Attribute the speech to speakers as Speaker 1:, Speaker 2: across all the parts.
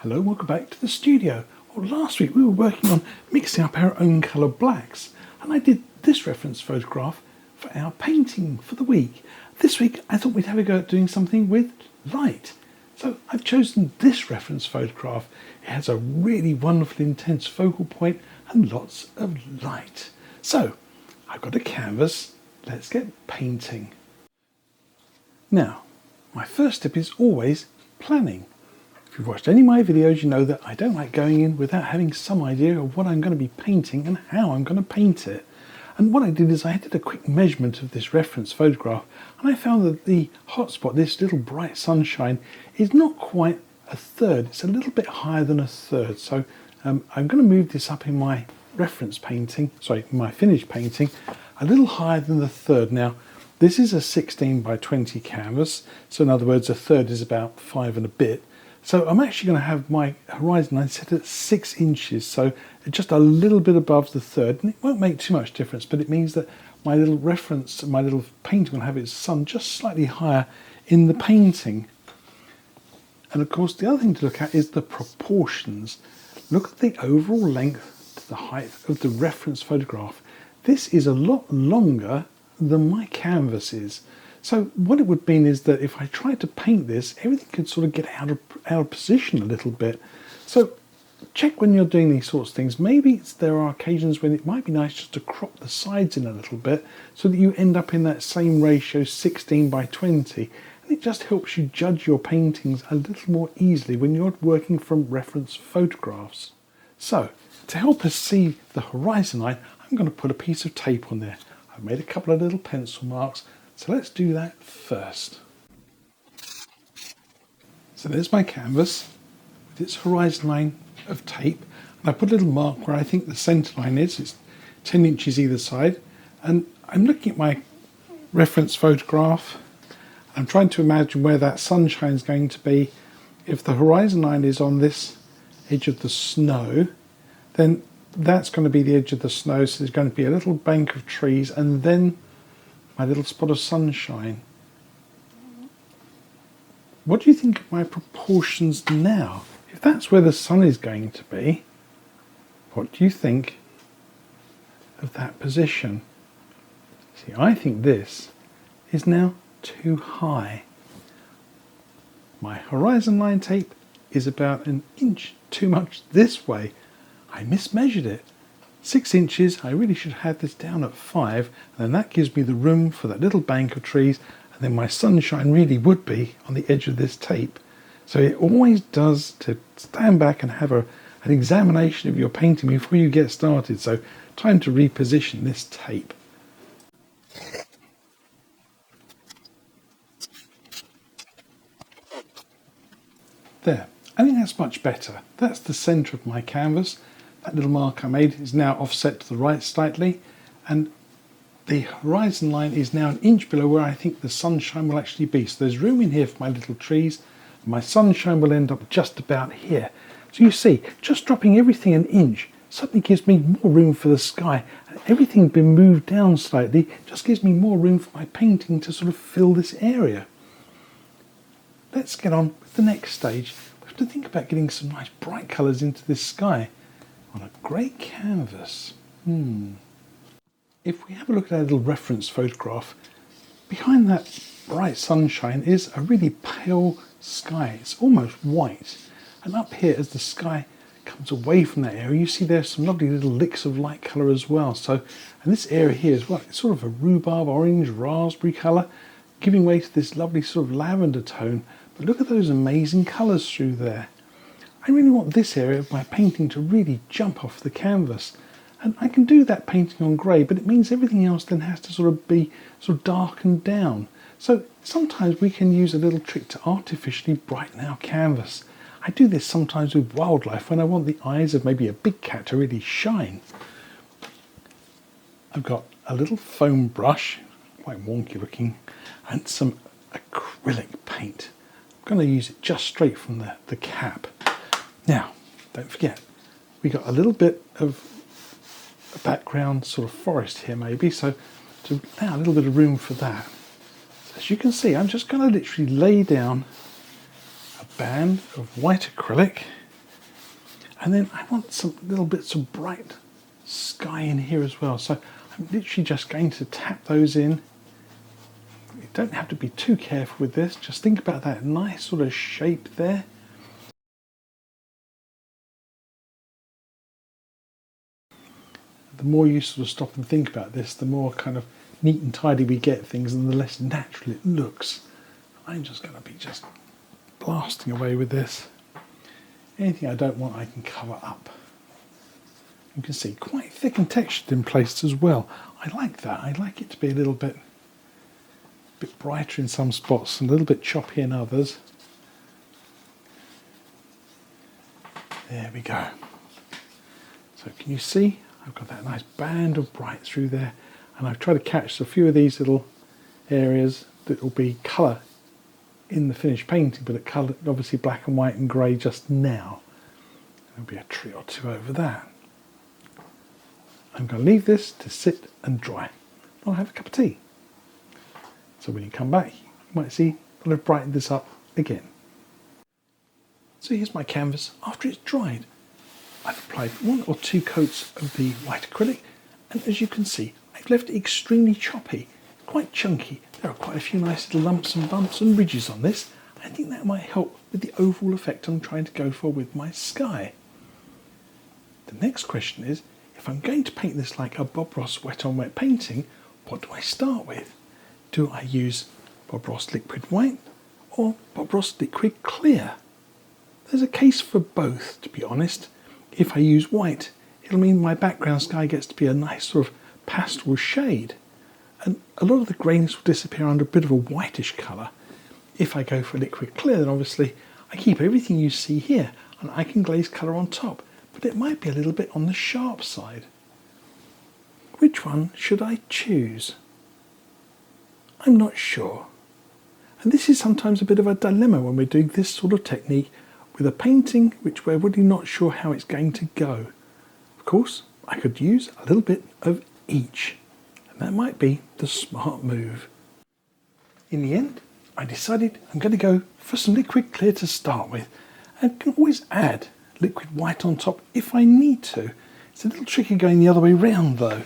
Speaker 1: Hello, welcome back to the studio. Well, last week we were working on mixing up our own colour blacks, and I did this reference photograph for our painting for the week. This week I thought we'd have a go at doing something with light. So I've chosen this reference photograph. It has a really wonderful intense focal point and lots of light. So I've got a canvas, let's get painting. Now, my first step is always planning. If you've watched any of my videos, you know that I don't like going in without having some idea of what I'm going to be painting and how I'm going to paint it. And what I did is I did a quick measurement of this reference photograph, and I found that the hotspot, this little bright sunshine, is not quite a third. It's a little bit higher than a third. So I'm going to move this up in my reference painting, my finished painting, a little higher than the third. Now, this is a 16 by 20 canvas. So in other words, a third is about 5 and a bit. So I'm actually going to have my horizon line set at 6 inches, so just a little bit above the third, and it won't make too much difference, but it means that my little reference, my little painting will have its sun just slightly higher in the painting. And of course the other thing to look at is the proportions. Look at the overall length to the height of the reference photograph. This is a lot longer than my canvas is. So what it would mean is that if I tried to paint this, everything could sort of get out of position a little bit. So check when you're doing these sorts of things. Maybe there are occasions when it might be nice just to crop the sides in a little bit so that you end up in that same ratio, 16 by 20. And it just helps you judge your paintings a little more easily when you're working from reference photographs. So to help us see the horizon line, I'm going to put a piece of tape on there. I've made a couple of little pencil marks. So let's do that first. So there's my canvas with its horizon line of tape. And I put a little mark where I think the centre line is. It's 10 inches either side. And I'm looking at my reference photograph. I'm trying to imagine where that sunshine is going to be. If the horizon line is on this edge of the snow, then that's going to be the edge of the snow. So there's going to be a little bank of trees and then my little spot of sunshine. What do you think of my proportions now? If that's where the sun is going to be, what do you think of that position? See, I think this is now too high. My horizon line tape is about an inch too much this way. I mismeasured it. 6 inches, I really should have this down at 5, and then that gives me the room for that little bank of trees, and then my sunshine really would be on the edge of this tape. So it always does to stand back and have an examination of your painting before you get started. So time to reposition this tape. There, I think that's much better. That's the centre of my canvas. That little mark I made is now offset to the right slightly, and the horizon line is now an inch below where I think the sunshine will actually be. So there's room in here for my little trees, and my sunshine will end up just about here. So you see, just dropping everything an inch suddenly gives me more room for the sky, and everything being moved down slightly just gives me more room for my painting to sort of fill this area. Let's get on with the next stage. We have to think about getting some nice bright colours into this sky on a grey canvas. If we have a look at our little reference photograph, behind that bright sunshine is a really pale sky. It's almost white. And up here, as the sky comes away from that area, you see there's some lovely little licks of light colour as well. So, and this area here as well, it's sort of a rhubarb, orange, raspberry colour, giving way to this lovely sort of lavender tone. But look at those amazing colours through there. I really want this area of my painting to really jump off the canvas. And I can do that painting on grey, but it means everything else then has to sort of be sort of darkened down. So sometimes we can use a little trick to artificially brighten our canvas. I do this sometimes with wildlife when I want the eyes of maybe a big cat to really shine. I've got a little foam brush, quite wonky looking, and some acrylic paint. I'm going to use it just straight from the cap. Now, don't forget, we got a little bit of a background sort of forest here maybe, so to allow a little bit of room for that. As you can see, I'm just going to literally lay down a band of white acrylic And then I want some little bits of bright sky in here as well. So I'm literally just going to tap those in. You don't have to be too careful with this. Just think about that nice sort of shape there. The more you sort of stop and think about this, the more kind of neat and tidy we get things and the less natural it looks. I'm just going to be just blasting away with this. Anything I don't want I can cover up. You can see quite thick and textured in places as well. I like that. I like it to be a little bit brighter in some spots and a little bit choppy in others. There we go. So can you see? I've got that nice band of bright through there, and I've tried to catch a few of these little areas that will be colour in the finished painting, but it coloured obviously black and white and grey just now. There'll be a tree or two over that. I'm going to leave this to sit and dry. I'll have a cup of tea. So when you come back, you might see I've brightened this up again. So here's my canvas after it's dried. I've applied 1 or 2 coats of the white acrylic, and as you can see, I've left it extremely choppy, quite chunky. There are quite a few nice little lumps and bumps and ridges on this. I think that might help with the overall effect I'm trying to go for with my sky. The next question is, if I'm going to paint this like a Bob Ross wet on wet painting, what do I start with? Do I use Bob Ross liquid white or Bob Ross liquid clear? There's a case for both, to be honest. If I use white, it'll mean my background sky gets to be a nice sort of pastel shade, and a lot of the grayness will disappear under a bit of a whitish colour. If I go for liquid clear, then obviously I keep everything you see here and I can glaze colour on top, but it might be a little bit on the sharp side. Which one should I choose? I'm not sure. And this is sometimes a bit of a dilemma when we're doing this sort of technique with a painting which we're really not sure how it's going to go. Of course, I could use a little bit of each, and that might be the smart move. In the end, I decided I'm going to go for some liquid clear to start with, and can always add liquid white on top if I need to. It's a little tricky going the other way round though.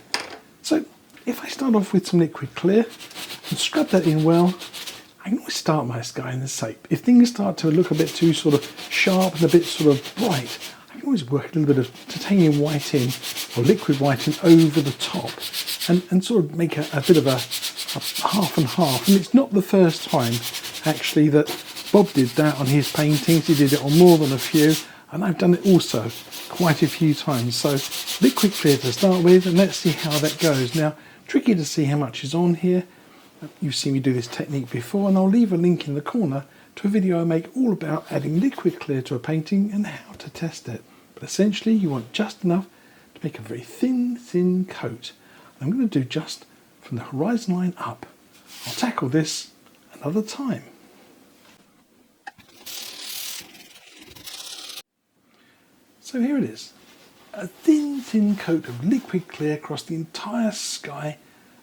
Speaker 1: So if I start off with some liquid clear and scrub that in well, I can always start my sky in the shape. If things start to look a bit too sort of sharp and a bit sort of bright, I can always work a little bit of titanium white in or liquid white in over the top and sort of make a bit of a half and half. And it's not the first time actually that Bob did that on his paintings. He did it on more than a few, and I've done it also quite a few times. So liquid clear to start with, and let's see how that goes. Now, tricky to see how much is on here. You've seen me do this technique before, and I'll leave a link in the corner to a video I make all about adding liquid clear to a painting and how to test it. But essentially you want just enough to make a very thin coat. I'm going to do just from the horizon line up. I'll tackle this another time. So here it is, a thin coat of liquid clear across the entire sky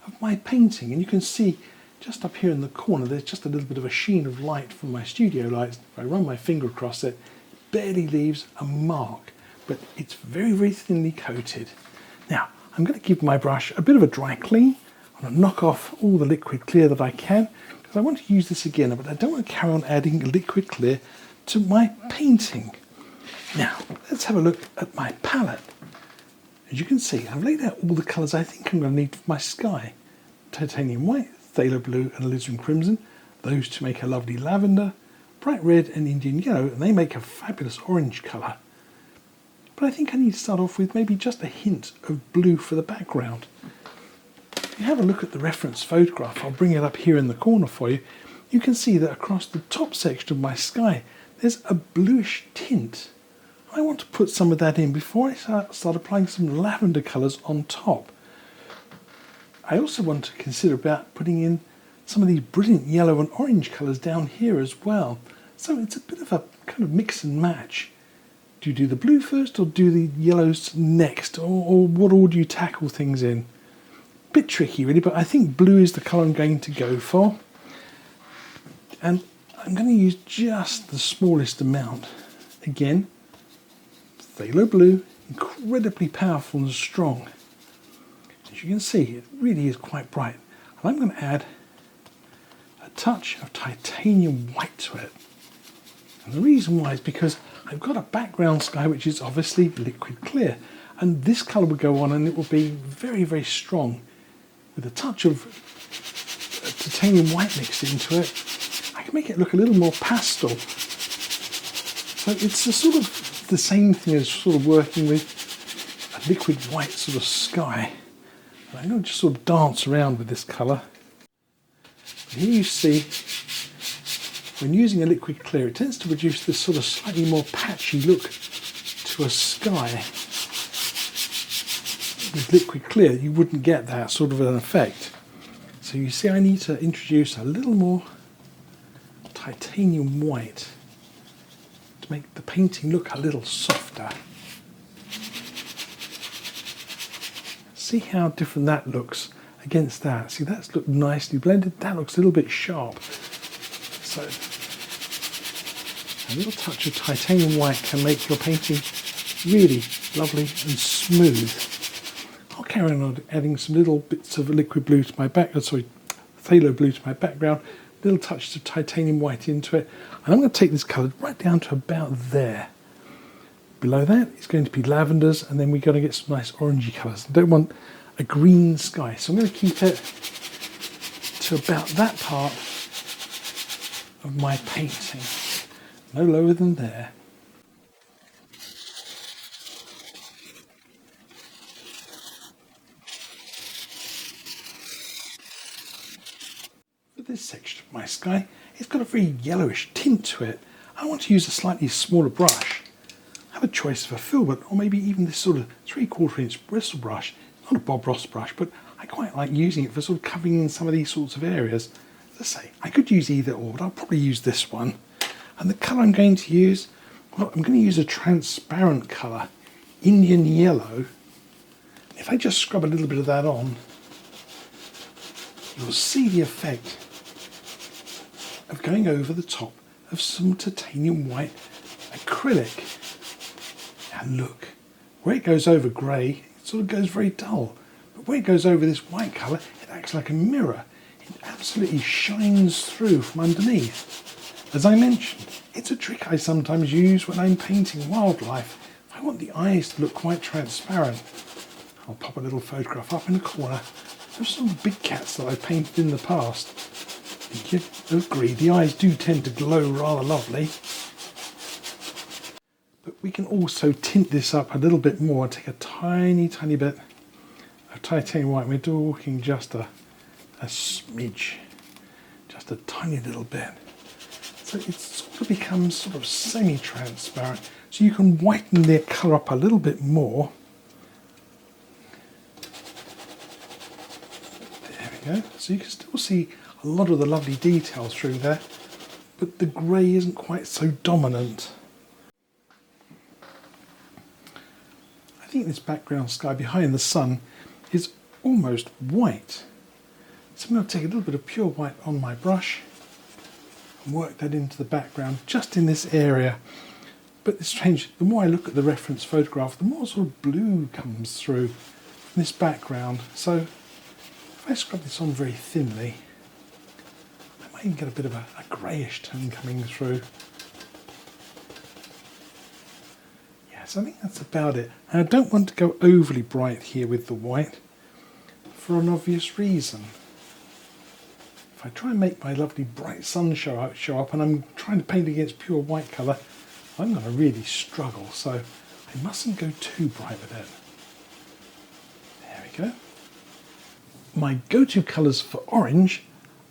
Speaker 1: of my painting, and you can see just up here in the corner there's just a little bit of a sheen of light from my studio lights. If I run my finger across it, it barely leaves a mark, but it's very thinly coated. Now I'm going to give my brush a bit of a dry clean. I'm going to knock off all the liquid clear that I can, because I want to use this again, but I don't want to carry on adding liquid clear to my painting. Now let's have a look at my palette. As you can see, I've laid out all the colours I think I'm going to need for my sky. Titanium white, phthalo blue and alizarin crimson. Those two make a lovely lavender, bright red and Indian yellow, and they make a fabulous orange colour. But I think I need to start off with maybe just a hint of blue for the background. If you have a look at the reference photograph, I'll bring it up here in the corner for you, you can see that across the top section of my sky there's a bluish tint. I want to put some of that in before I start applying some lavender colours on top. I also want to consider about putting in some of these brilliant yellow and orange colours down here as well. So it's a bit of a kind of mix and match. Do you do the blue first or do the yellows next? Or what order do you tackle things in? Bit tricky really, but I think blue is the colour I'm going to go for. And I'm going to use just the smallest amount. Again, phthalo blue, incredibly powerful and strong. As you can see, it really is quite bright. And I'm going to add a touch of titanium white to it. And the reason why is because I've got a background sky which is obviously liquid clear, and this colour will go on and it will be very, very strong. With a touch of titanium white mixed into it, I can make it look a little more pastel. So it's a sort of the same thing as sort of working with a liquid white sort of sky. And I'm going to just sort of dance around with this colour. Here you see, when using a liquid clear, it tends to produce this sort of slightly more patchy look to a sky. With liquid clear, you wouldn't get that sort of an effect. So you see, I need to introduce a little more titanium white to make the painting look a little softer. See how different that looks against that. See, that's looked nicely blended. That looks a little bit sharp. So a little touch of titanium white can make your painting really lovely and smooth. I'll carry on adding some little bits of liquid blue to my phthalo blue to my background, little touches of titanium white into it, and I'm going to take this colour right down to about there. Below that is going to be lavenders, and then we're going to get some nice orangey colours. I don't want a green sky, so I'm going to keep it to about that part of my painting, no lower than there. For this section of my sky, it's got a very yellowish tint to it. I want to use a slightly smaller brush. Have a choice of a filbert, or maybe even this sort of 3/4 inch bristle brush. Not a Bob Ross brush, but I quite like using it for sort of covering in some of these sorts of areas. As I say, I could use either or, but I'll probably use this one. And the colour I'm going to use, well, I'm going to use a transparent colour, Indian yellow. If I just scrub a little bit of that on, you'll see the effect of going over the top of some titanium white acrylic. And look, where it goes over grey, it sort of goes very dull. But where it goes over this white colour, it acts like a mirror. It absolutely shines through from underneath. As I mentioned, it's a trick I sometimes use when I'm painting wildlife. If I want the eyes to look quite transparent, I'll pop a little photograph up in the corner of some big cats that I've painted in the past. I think you'll agree, the eyes do tend to glow rather lovely. But we can also tint this up a little bit more, take a tiny bit of titanium white. We're talking just a smidge, just a tiny little bit. So it sort of becomes sort of semi-transparent. So you can whiten the colour up a little bit more. There we go. So you can still see a lot of the lovely details through there, but the grey isn't quite so dominant. I think this background sky behind the sun is almost white. So I'm going to take a little bit of pure white on my brush and work that into the background just in this area. But it's strange, the more I look at the reference photograph, the more sort of blue comes through from this background. So if I scrub this on very thinly, I might even get a bit of a greyish tone coming through. Yes, I think that's about it. And I don't want to go overly bright here with the white for an obvious reason. If I try and make my lovely bright sun show up and I'm trying to paint against pure white colour, I'm going to really struggle, so I mustn't go too bright with it. There we go. My go-to colours for orange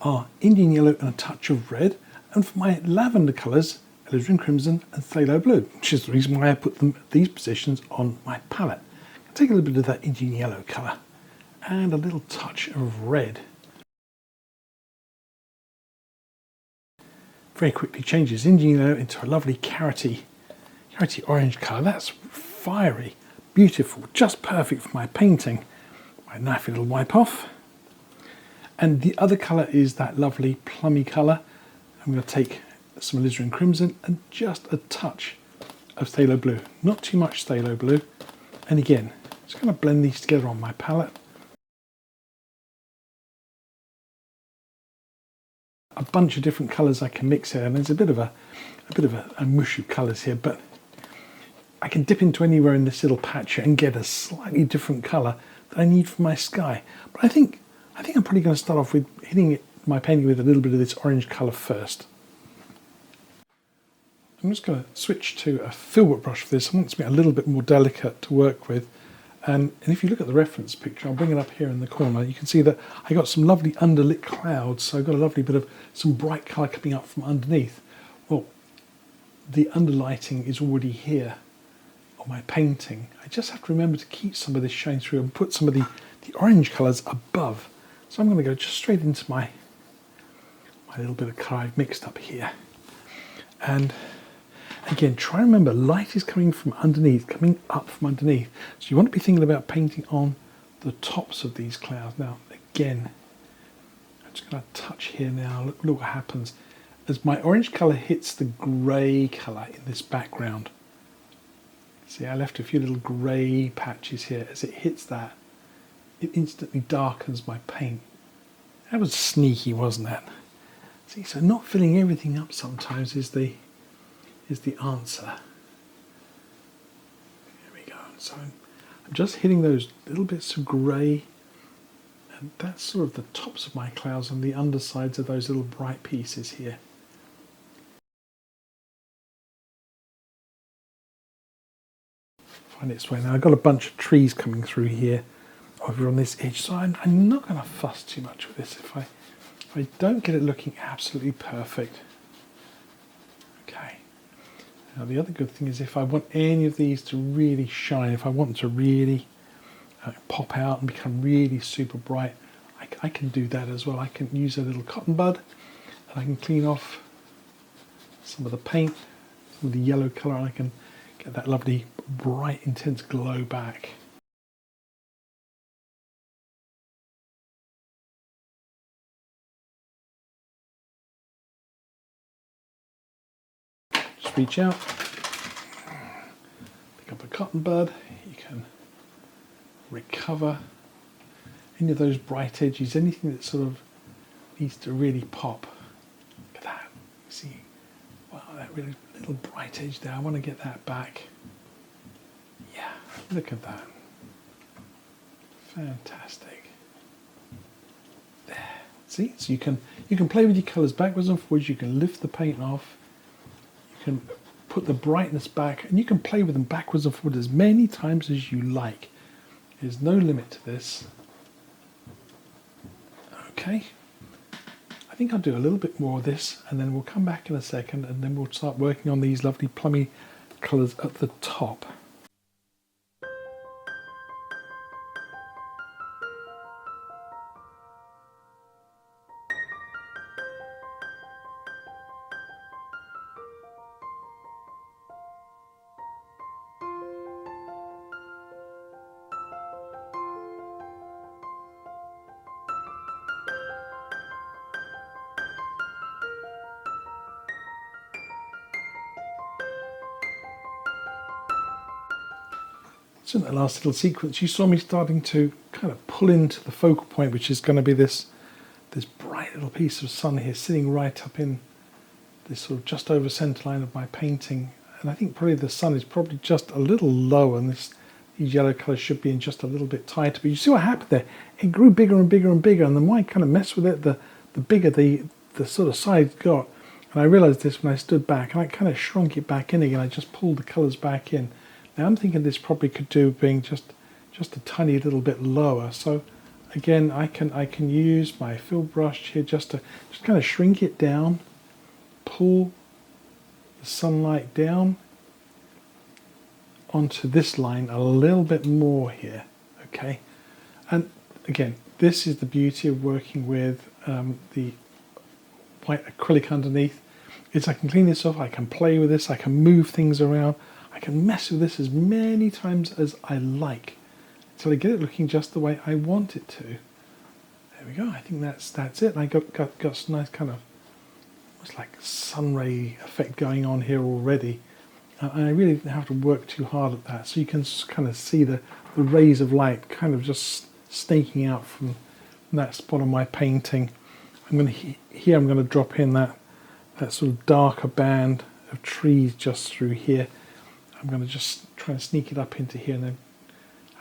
Speaker 1: are Indian yellow and a touch of red, and for my lavender colours, alizarin crimson and phthalo blue, which is the reason why I put them at these positions on my palette. I'll take a little bit of that Indian yellow colour and a little touch of red. Very quickly changes Indian yellow into a lovely carroty orange colour. That's fiery, beautiful, just perfect for my painting. My knife it'll wipe off. And the other colour is that lovely plummy colour. I'm going to take some alizarin crimson and just a touch of phthalo blue, not too much phthalo blue. And again, just going to blend these together on my palette. A bunch of different colours I can mix here, and there's a bit of a mush of colours here, but I can dip into anywhere in this little patch here and get a slightly different colour that I need for my sky. But I think I'm probably going to start off with hitting my painting with a little bit of this orange colour first. I'm just going to switch to a filbert brush for this. I want it to be a little bit more delicate to work with. And if you look at the reference picture, I'll bring it up here in the corner, you can see that I got some lovely underlit clouds, so I've got a lovely bit of some bright colour coming up from underneath. Well, the underlighting is already here on my painting. I just have to remember to keep some of this showing through and put some of the orange colours above. So I'm going to go just straight into my little bit of colour I've mixed up here. And again, try and remember, light is coming from underneath, coming up from underneath. So you want to be thinking about painting on the tops of these clouds. Now, again, I'm just going to touch here now. Look what happens. As my orange colour hits the grey colour in this background. See, I left a few little grey patches here. As it hits that, it instantly darkens my paint. That was sneaky, wasn't that? See, so not filling everything up sometimes is the answer. There we go. So I'm just hitting those little bits of grey, and that's sort of the tops of my clouds and the undersides of those little bright pieces here. Find its way now. I've got a bunch of trees coming through here over on this edge, so I'm not going to fuss too much with this if I don't get it looking absolutely perfect. Okay. Now the other good thing is if I want any of these to really shine, if I want them to really pop out and become really super bright, I can do that as well. I can use a little cotton bud and I can clean off some of the paint, some of the yellow colour, and I can get that lovely bright intense glow back. Just reach out, pick up a cotton bud, you can recover any of those bright edges, anything that sort of needs to really pop. Look at that, see, wow, that really little bright edge there, I want to get that back. Yeah, look at that, fantastic. There, see, so you can play with your colours backwards and forwards, you can lift the paint off, you can put the brightness back, and you can play with them backwards and forwards as many times as you like. There's no limit to this. Okay, I think I'll do a little bit more of this and then we'll come back in a second and then we'll start working on these lovely plummy colours at the top. So in that last little sequence, you saw me starting to kind of pull into the focal point, which is going to be this bright little piece of sun here, sitting right up in this sort of just over centre line of my painting. And I think probably the sun is probably just a little lower, and these yellow colours should be in just a little bit tighter. But you see what happened there? It grew bigger and bigger and bigger, and the more I kind of messed with it, the bigger the sort of sides got. And I realised this when I stood back, and I kind of shrunk it back in again. I just pulled the colours back in. Now I'm thinking this probably could do being just a tiny little bit lower. So again, I can use my fill brush here just kind of shrink it down, pull the sunlight down onto this line a little bit more here. Okay, and again, this is the beauty of working with the white acrylic underneath. Is I can clean this off, I can play with this, I can move things around. I can mess with this as many times as I like until I get it looking just the way I want it to. There we go. I think that's it. And I got some nice kind of almost like sun ray effect going on here already. And I really didn't have to work too hard at that. So you can kind of see the rays of light kind of just snaking out from that spot on my painting. I'm going to here I'm going to drop in that sort of darker band of trees just through here. I'm going to just try and sneak it up into here, and then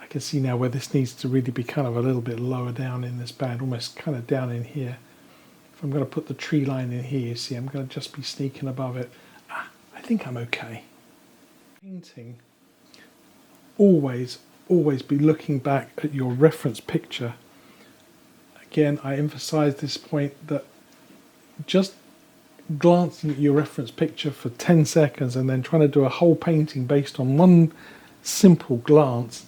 Speaker 1: I can see now where this needs to really be kind of a little bit lower down in this band, almost kind of down in here. If I'm going to put the tree line in here, you see, I'm going to just be sneaking above it. I think I'm okay. Painting, always be looking back at your reference picture. Again, I emphasize this point that just glancing at your reference picture for 10 seconds and then trying to do a whole painting based on one simple glance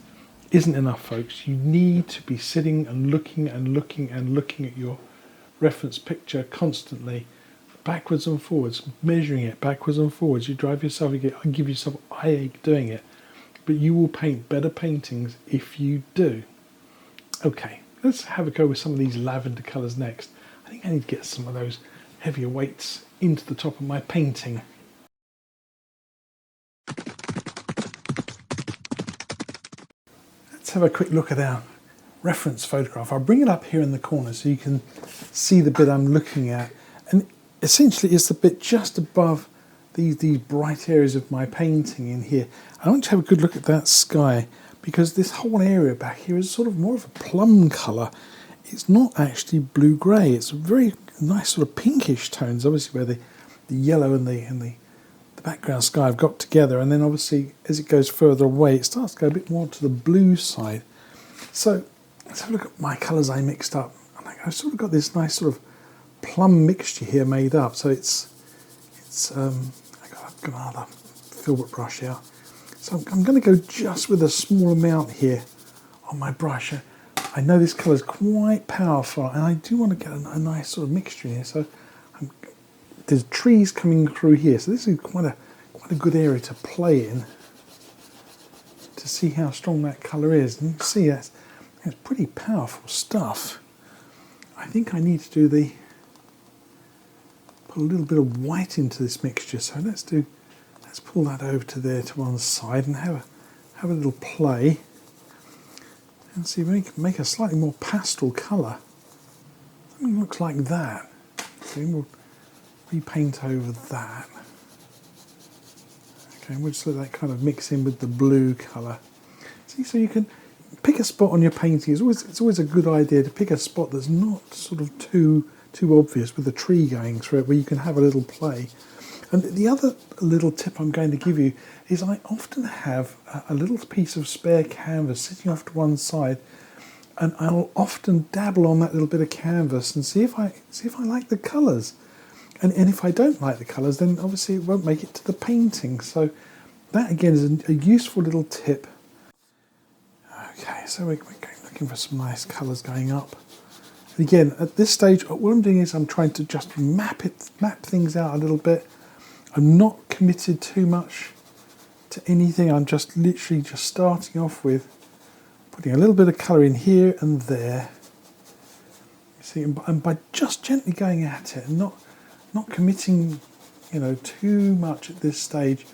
Speaker 1: isn't enough, folks. You need to be sitting and looking at your reference picture constantly, backwards and forwards, measuring it backwards and forwards. You drive yourself, you give yourself eye ache doing it, but you will paint better paintings if you do. Okay, let's have a go with some of these lavender colours next. I think I need to get some of those heavier weights into the top of my painting. Let's have a quick look at our reference photograph. I'll bring it up here in the corner so you can see the bit I'm looking at, and essentially it's the bit just above these bright areas of my painting in here. I want to have a good look at that sky, because this whole area back here is sort of more of a plum colour. It's not actually blue-grey. It's a very nice sort of pinkish tones, obviously where the yellow and the background sky have got together, and then obviously as it goes further away it starts to go a bit more to the blue side. So let's have a look at my colours I mixed up. I've sort of got this nice sort of plum mixture here made up. So it's I've got another filbert brush out. So I'm going to go just with a small amount here on my brush. I know this colour is quite powerful, and I do want to get a nice sort of mixture here. So there's trees coming through here, so this is quite a good area to play in to see how strong that colour is. And you can see it's pretty powerful stuff. I think I need to put a little bit of white into this mixture. So let's pull that over to there to one side and have a little play. And see if we can make a slightly more pastel colour. Something looks like that. So we'll repaint over that. Okay, we'll just let that kind of mix in with the blue colour. See, so you can pick a spot on your painting. It's always a good idea to pick a spot that's not sort of too obvious with the tree going through it, where you can have a little play. And the other little tip I'm going to give you is I often have a little piece of spare canvas sitting off to one side, and I'll often dabble on that little bit of canvas and see if I like the colours. And if I don't like the colours, then obviously it won't make it to the painting. So that again is a useful little tip. Okay, so we're looking for some nice colours going up. And again, at this stage, what I'm doing is I'm trying to just map things out a little bit. I'm not committed too much to anything. I'm just literally just starting off with putting a little bit of colour in here and there. You see, and by just gently going at it and not committing, too much at this stage,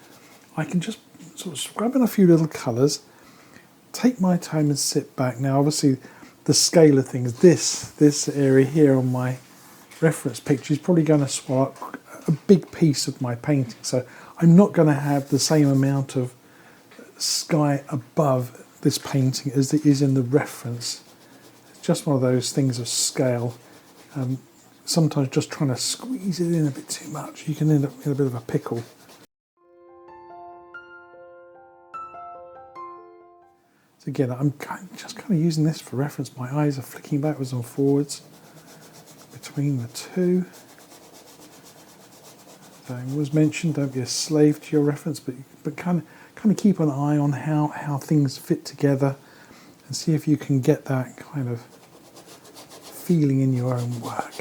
Speaker 1: I can just sort of scrub in a few little colours, take my time and sit back. Now, obviously, the scale of things, this area here on my reference picture is probably going to swallow up a big piece of my painting, so I'm not going to have the same amount of sky above this painting as it is in the reference. It's just one of those things of scale. Sometimes just trying to squeeze it in a bit too much, you can end up in a bit of a pickle. So again, I'm just kind of using this for reference. My eyes are flicking backwards and forwards between the two. So it was mentioned, don't be a slave to your reference, but kind of keep an eye on how things fit together, and see if you can get that kind of feeling in your own work.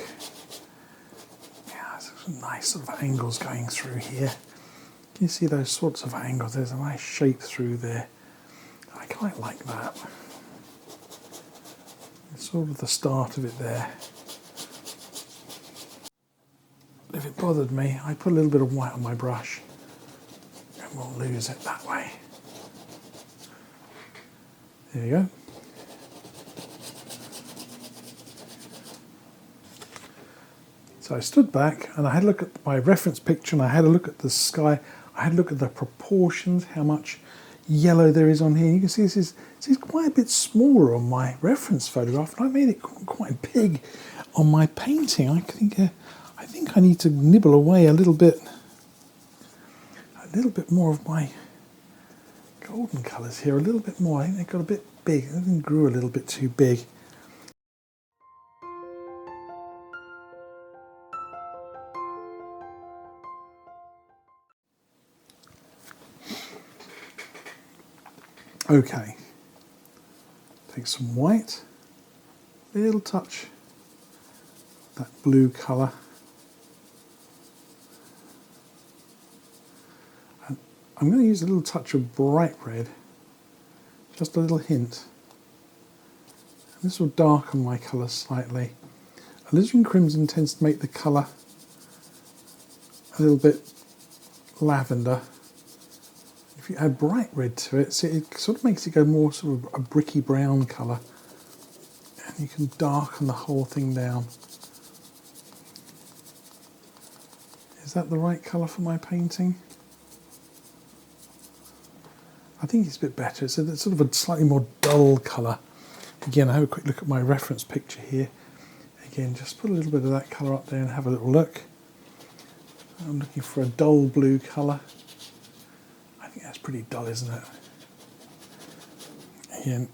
Speaker 1: Yeah, some nice sort of angles going through here. Can you see those sorts of angles? There's a nice shape through there. I quite like that. It's sort of the start of it there. If it bothered me, I put a little bit of white on my brush and we'll lose it that way. There you go. So I stood back and I had a look at my reference picture and I had a look at the sky. I had a look at the proportions, how much yellow there is on here. You can see this is quite a bit smaller on my reference photograph, and I made it quite big on my painting. I think I need to nibble away a little bit more of my golden colours here, a little bit more. I think they got a bit big. They grew a little bit too big. Okay, take some white, a little touch that blue colour, and I'm going to use a little touch of bright red, just a little hint. And this will darken my colour slightly. Alizarin crimson tends to make the colour a little bit lavender. If you add bright red to it, so it sort of makes it go more sort of a bricky brown colour, and you can darken the whole thing down. Is that the right colour for my painting? I think it's a bit better. It's sort of a slightly more dull colour. Again, I have a quick look at my reference picture here. Again, just put a little bit of that colour up there and have a little look. I'm looking for a dull blue colour. I think that's pretty dull, isn't it? Again,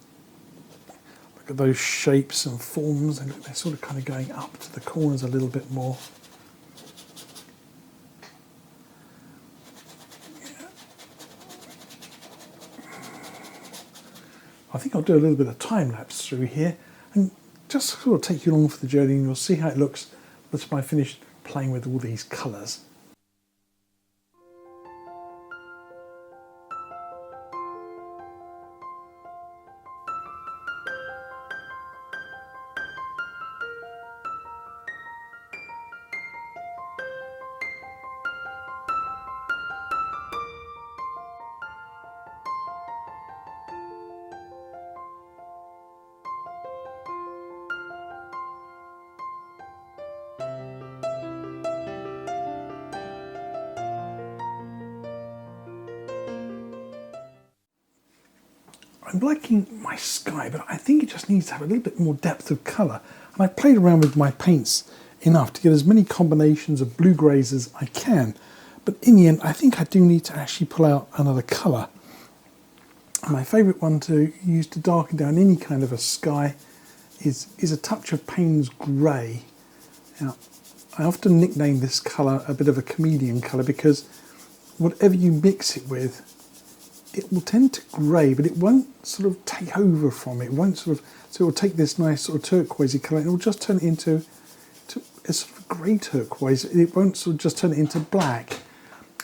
Speaker 1: look at those shapes and forms, and they're sort of kind of going up to the corners a little bit more. I think I'll do a little bit of time lapse through here and just sort of take you along for the journey, and you'll see how it looks once I finish playing with all these colours. I'm liking my sky, but I think it just needs to have a little bit more depth of colour. And I played around with my paints enough to get as many combinations of blue-greys as I can. But in the end, I think I do need to actually pull out another colour. And my favourite one to use to darken down any kind of a sky is a touch of Payne's grey. Now, I often nickname this colour a bit of a chameleon colour because whatever you mix it with, it will tend to grey, but it won't sort of take over from it. It won't sort of, so it will take this nice sort of turquoisey colour and it will just turn it into a sort of grey turquoise. It won't sort of just turn it into black.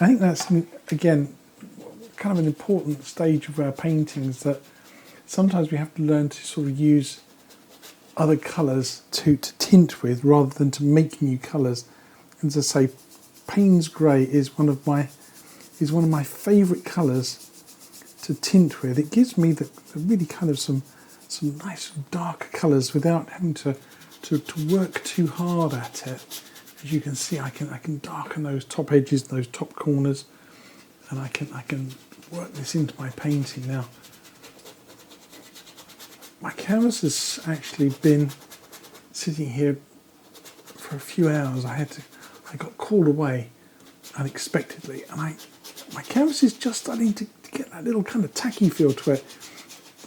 Speaker 1: I think that's, again, kind of an important stage of our paintings, that sometimes we have to learn to sort of use other colours to tint with rather than to make new colours. And as I say, Payne's grey is one of my favourite colours to tint with. It gives me the really kind of some nice darker colours without having to work too hard at it. As you can see, I can darken those top edges, those top corners, and I can work this into my painting now. My canvas has actually been sitting here for a few hours. I got called away unexpectedly, and my canvas is just starting to get that little kind of tacky feel to it.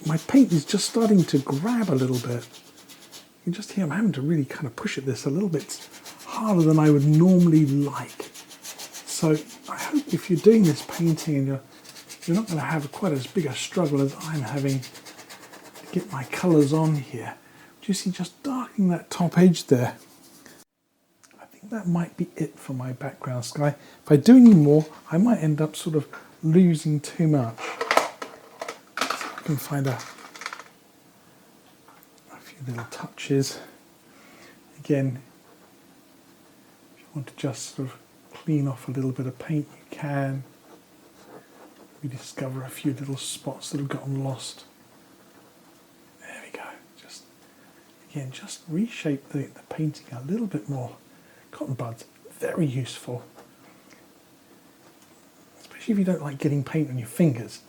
Speaker 1: My paint is just starting to grab a little bit. You can just hear I'm having to really kind of push at this a little bit harder than I would normally like. So I hope if you're doing this painting and you're not going to have quite as big a struggle as I'm having to get my colours on here. Do you see, just darkening that top edge there? I think that might be it for my background sky. If I do any more, I might end up sort of losing too much. So I can find a few little touches. Again, if you want to just sort of clean off a little bit of paint, you can. rediscover a few little spots that have gotten lost. There we go. Just reshape the painting a little bit more. Cotton buds, very useful. Especially if you don't like getting paint on your fingers.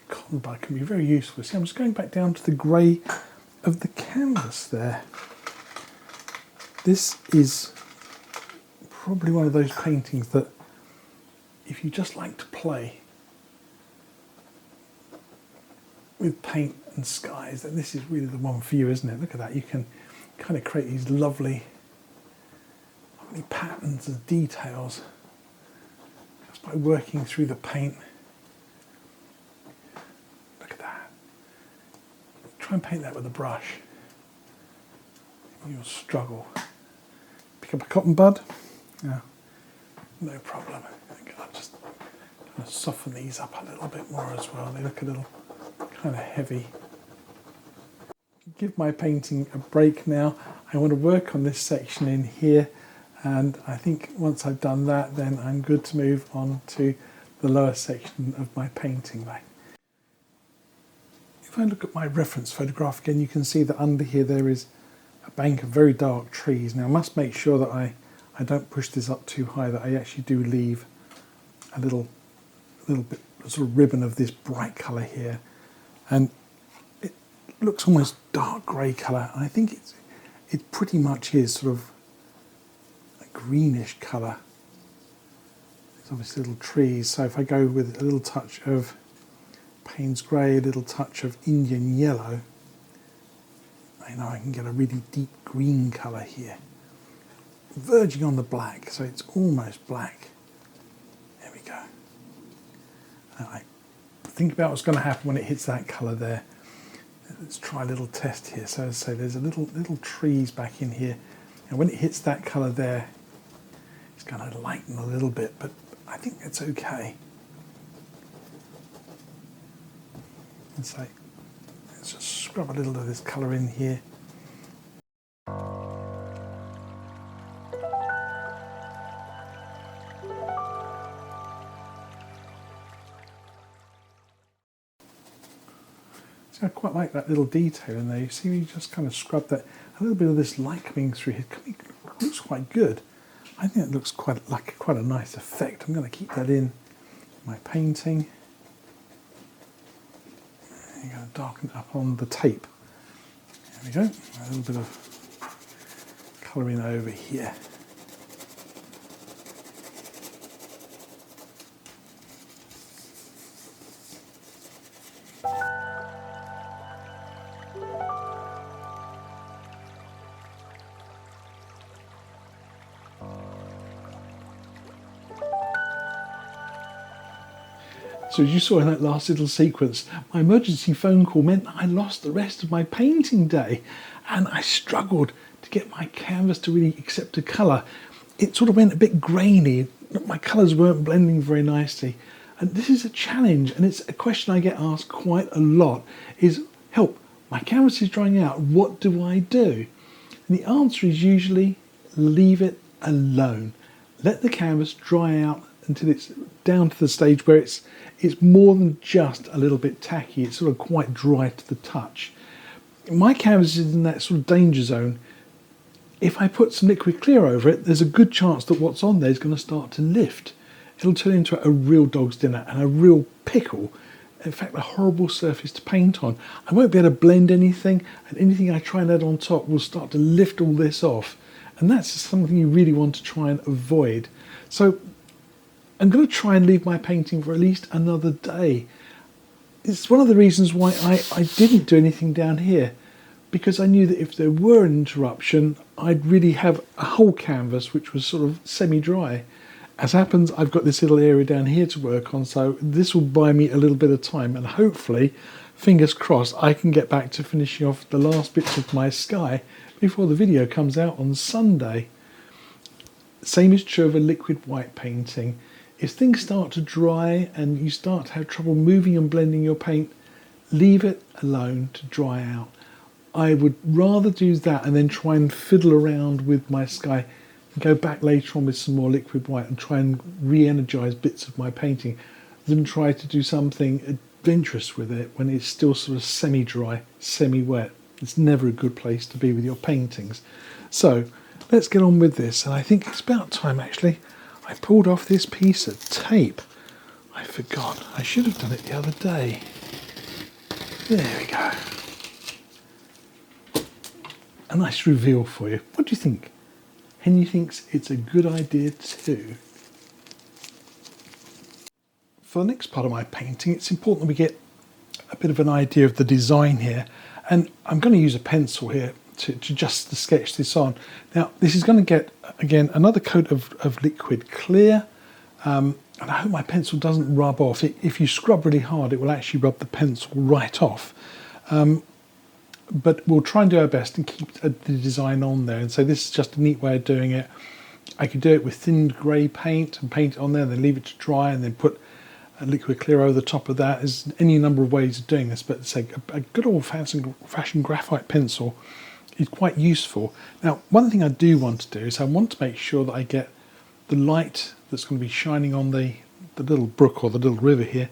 Speaker 1: Cotton bud can be very useful. See, I'm just going back down to the grey of the canvas there. This is probably one of those paintings that if you just like to play with paint and skies, then this is really the one for you, isn't it? Look at that. You can kind of create these lovely patterns and details just by working through the paint. Look at that. Try and paint that with a brush. You'll struggle. Pick up a cotton bud. Yeah, no problem. I'll just kind of soften these up a little bit more as well. They look a little kind of heavy. Give my painting a break now. I want to work on this section in here, and I think once I've done that, then I'm good to move on to the lower section of my painting. If I look at my reference photograph again, you can see that under here there is a bank of very dark trees. Now I must make sure that I don't push this up too high, that I actually do leave a little bit sort of ribbon of this bright colour here, and it looks almost dark grey colour. I think it pretty much is sort of a greenish colour. There's obviously little trees, so if I go with a little touch of Payne's grey, a little touch of Indian yellow, I know I can get a really deep green colour here, verging on the black, so it's almost black. There we go. Now I think about what's going to happen when it hits that colour there. Let's try a little test here. So as I say, there's a little trees back in here, and when it hits that colour there, it's going to lighten a little bit, but I think it's okay. And so let's just scrub a little of this colour in here. I quite like that little detail in there. You see, we just kind of scrub that, a little bit of this light coming through here. It looks quite good. I think it looks quite a nice effect. I'm going to keep that in my painting. I'm going to darken it up on the tape. There we go. A little bit of colouring over here. So as you saw in that last little sequence, my emergency phone call meant that I lost the rest of my painting day, and I struggled to get my canvas to really accept a colour. It sort of went a bit grainy. My colours weren't blending very nicely. And this is a challenge, and it's a question I get asked quite a lot, is, help, my canvas is drying out, what do I do? And the answer is usually leave it alone. Let the canvas dry out until it's down to the stage where it's more than just a little bit tacky. It's sort of quite dry to the touch. My canvas is in that sort of danger zone. If I put some liquid clear over it, there's a good chance that what's on there is going to start to lift. It'll turn into a real dog's dinner and a real pickle. In fact, a horrible surface to paint on. I won't be able to blend anything, and anything I try and add on top will start to lift all this off. And that's something you really want to try and avoid. So I'm going to try and leave my painting for at least another day. It's one of the reasons why I didn't do anything down here, because I knew that if there were an interruption, I'd really have a whole canvas which was sort of semi-dry. As happens, I've got this little area down here to work on, so this will buy me a little bit of time, and hopefully, fingers crossed, I can get back to finishing off the last bits of my sky before the video comes out on Sunday. Same is true of a liquid white painting. If things start to dry and you start to have trouble moving and blending your paint, leave it alone to dry out. I would rather do that and then try and fiddle around with my sky and go back later on with some more liquid white and try and re-energise bits of my painting, than try to do something adventurous with it when it's still sort of semi-dry, semi-wet. It's never a good place to be with your paintings. So let's get on with this, and I think it's about time actually I pulled off this piece of tape. I forgot, I should have done it the other day. There we go. A nice reveal for you. What do you think? Henry thinks it's a good idea too. For the next part of my painting, it's important that we get a bit of an idea of the design here. And I'm going to use a pencil here to just sketch this on. Now, this is going to get, again, another coat of liquid clear. And I hope my pencil doesn't rub off. If you scrub really hard, it will actually rub the pencil right off. But we'll try and do our best and keep the design on there. And so this is just a neat way of doing it. I could do it with thinned grey paint and paint it on there, and then leave it to dry, and then put a liquid clear over the top of that. There's any number of ways of doing this, but say a good old-fashioned graphite pencil is quite useful. Now, one thing I do want to do is I want to make sure that I get the light that's going to be shining on the little brook or the little river here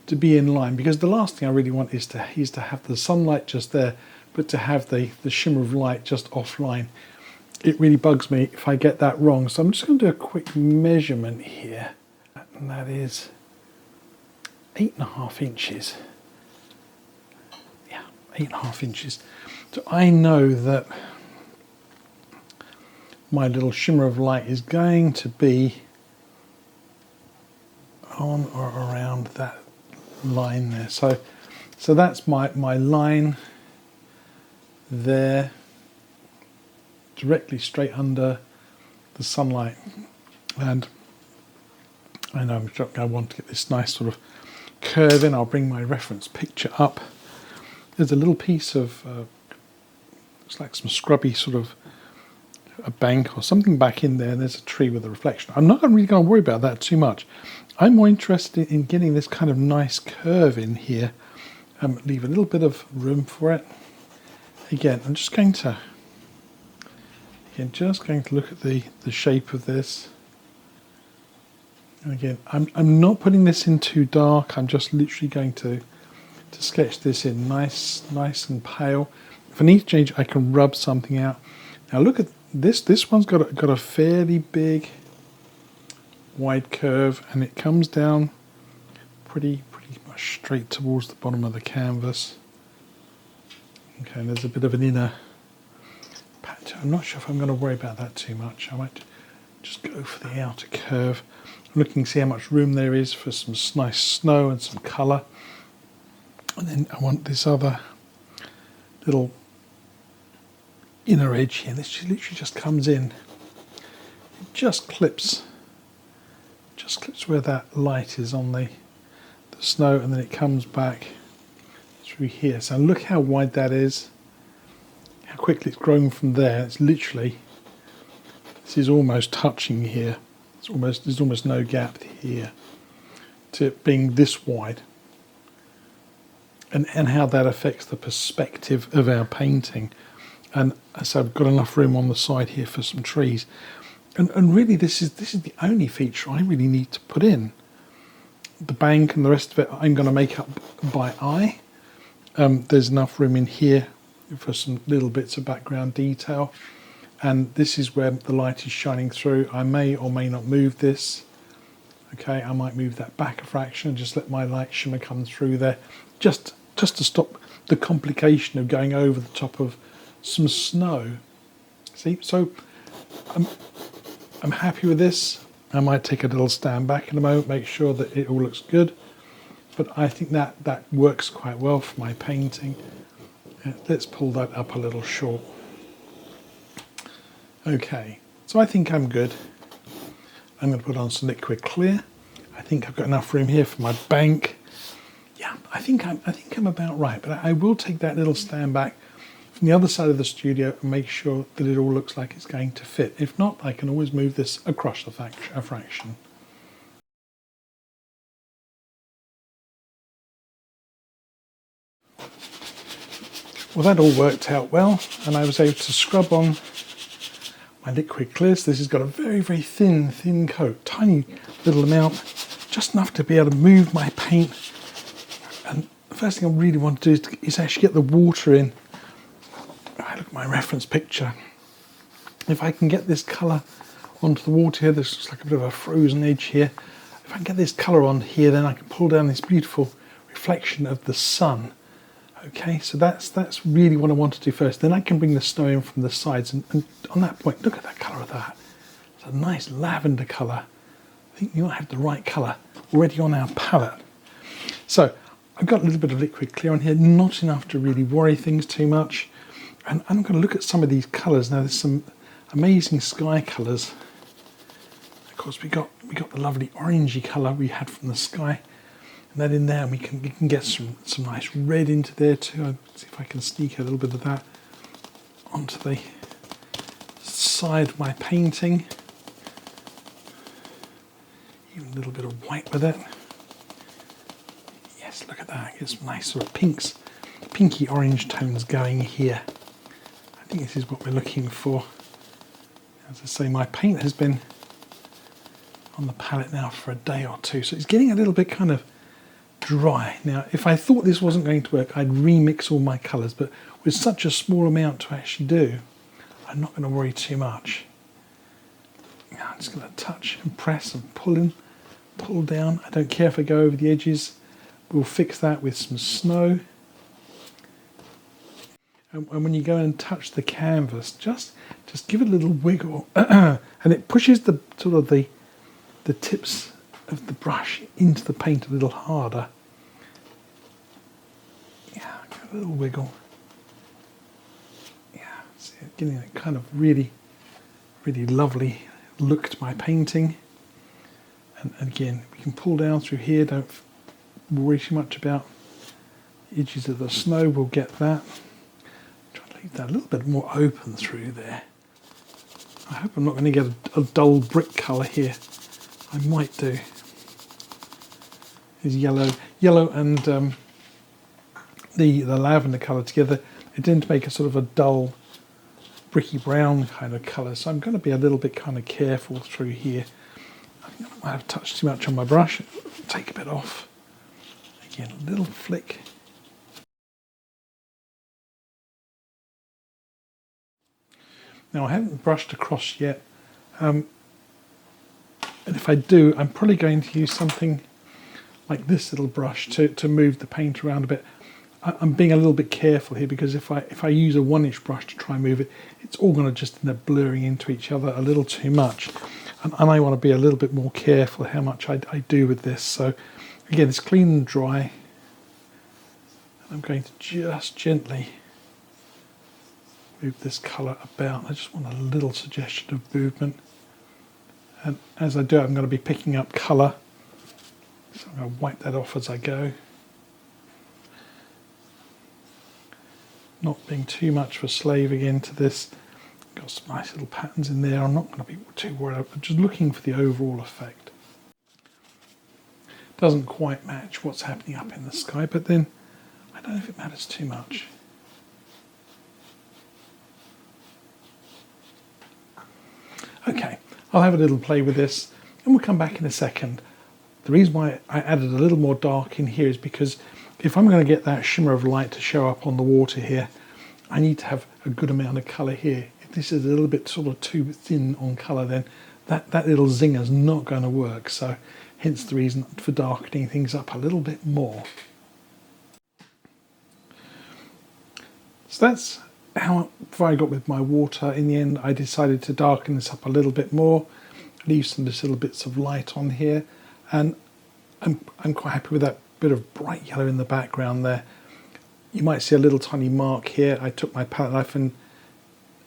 Speaker 1: to be in line, because the last thing I really want is to have the sunlight just there, but to have the shimmer of light just offline. It really bugs me if I get that wrong. So I'm just going to do a quick measurement here, and that is 8.5 inches. Yeah, 8.5 inches. So I know that my little shimmer of light is going to be on or around that line there. So that's my line there, directly straight under the sunlight. And I know I want to get this nice sort of curve in. I'll bring my reference picture up. There's a little piece of looks like some scrubby sort of a bank or something back in there, and there's a tree with a reflection. I'm not really going to worry about that too much. I'm more interested in getting this kind of nice curve in here. Leave a little bit of room for it. Again, I'm just going to look at the shape of this. And again, I'm not putting this in too dark. I'm just literally going to sketch this in nice and pale. If I need to change, I can rub something out. Now look at this. This one's got a fairly big wide curve, and it comes down pretty much straight towards the bottom of the canvas. Okay, and there's a bit of an inner patch. I'm not sure if I'm going to worry about that too much. I might just go for the outer curve. I'm looking to see how much room there is for some nice snow and some colour. And then I want this other little inner edge here. This literally just comes in. It just clips where that light is on the snow, and then it comes back through here. So look how wide that is, how quickly it's grown from there. It's literally, this is almost touching here. There's almost no gap here to it being this wide. And how that affects the perspective of our painting. And so I've got enough room on the side here for some trees. And really this is the only feature I really need to put in. The bank and the rest of it I'm going to make up by eye. There's enough room in here for some little bits of background detail. And this is where the light is shining through. I may or may not move this. Okay, I might move that back a fraction and just let my light shimmer come through there. Just to stop the complication of going over the top of some snow. See, so I'm happy with this. I might take a little stand back in a moment, make sure that it all looks good. But I think that works quite well for my painting. Let's pull that up a little short. Okay, so I think I'm good. I'm going to put on some liquid clear. I think I've got enough room here for my bank. Yeah, I think I'm about right. But I will take that little stand back from the other side of the studio and make sure that it all looks like it's going to fit. If not, I can always move this across a fraction. Well, that all worked out well, and I was able to scrub on my liquid clears. This has got a very thin coat, tiny little amount, just enough to be able to move my paint. And the first thing I really want to do is actually get the water in. I look at my reference picture. If I can get this colour onto the water here, there's just like a bit of a frozen edge here. If I can get this colour on here, then I can pull down this beautiful reflection of the sun. Okay, so that's really what I want to do first. Then I can bring the snow in from the sides, and on that point, look at that colour of that. It's a nice lavender colour. I think you might have the right colour already on our palette. So I've got a little bit of liquid clear on here, not enough to really worry things too much. And I'm going to look at some of these colours now. There's some amazing sky colours. Of course, we got the lovely orangey colour we had from the sky. That in there, and we can get some nice red into there too. I'll see if I can sneak a little bit of that onto the side of my painting. Even a little bit of white with it. Yes, look at that. Get some nice sort of pinky orange tones going here. I think this is what we're looking for. As I say, my paint has been on the palette now for a day or two, so it's getting a little bit kind of dry. Now, if I thought this wasn't going to work, I'd remix all my colours, but with such a small amount to actually do, I'm not going to worry too much. Now, I'm just going to touch and press and pull in, pull down. I don't care if I go over the edges. We'll fix that with some snow. And when you go and touch the canvas, just give it a little wiggle, and it pushes the sort of the tips of the brush into the paint a little harder. Yeah, give it a little wiggle. Yeah, see it getting a kind of really, really lovely look to my painting. And again, we can pull down through here. Don't worry too much about the edges of the snow. We'll get that. Try to leave that a little bit more open through there. I hope I'm not going to get a dull brick colour here. I might do. Is yellow and the lavender colour together, they tend to make a sort of a dull bricky brown kind of colour, so I'm going to be a little bit kind of careful through here. I think I might have touched too much on my brush. Take a bit off. Again, a little flick. Now I haven't brushed across yet, and if I do, I'm probably going to use something like this little brush to move the paint around a bit. I'm being a little bit careful here, because if I use a 1-inch brush to try and move it, it's all going to just end up blurring into each other a little too much. And I want to be a little bit more careful how much I do with this. So again, it's clean and dry. I'm going to just gently move this colour about. I just want a little suggestion of movement. And as I do, I'm going to be picking up colour. So I'm going to wipe that off as I go. Not being too much of a slave again to this. Got some nice little patterns in there. I'm not going to be too worried. I'm just looking for the overall effect. Doesn't quite match what's happening up in the sky, but then I don't know if it matters too much. Okay, I'll have a little play with this and we'll come back in a second. The reason why I added a little more dark in here is because if I'm going to get that shimmer of light to show up on the water here, I need to have a good amount of colour here. If this is a little bit sort of too thin on colour, then that little zinger is not going to work. So hence the reason for darkening things up a little bit more. So that's how far I got with my water. In the end, I decided to darken this up a little bit more, leave some just little bits of light on here, and I'm quite happy with that bit of bright yellow in the background there. You might see a little tiny mark here. I took my palette knife and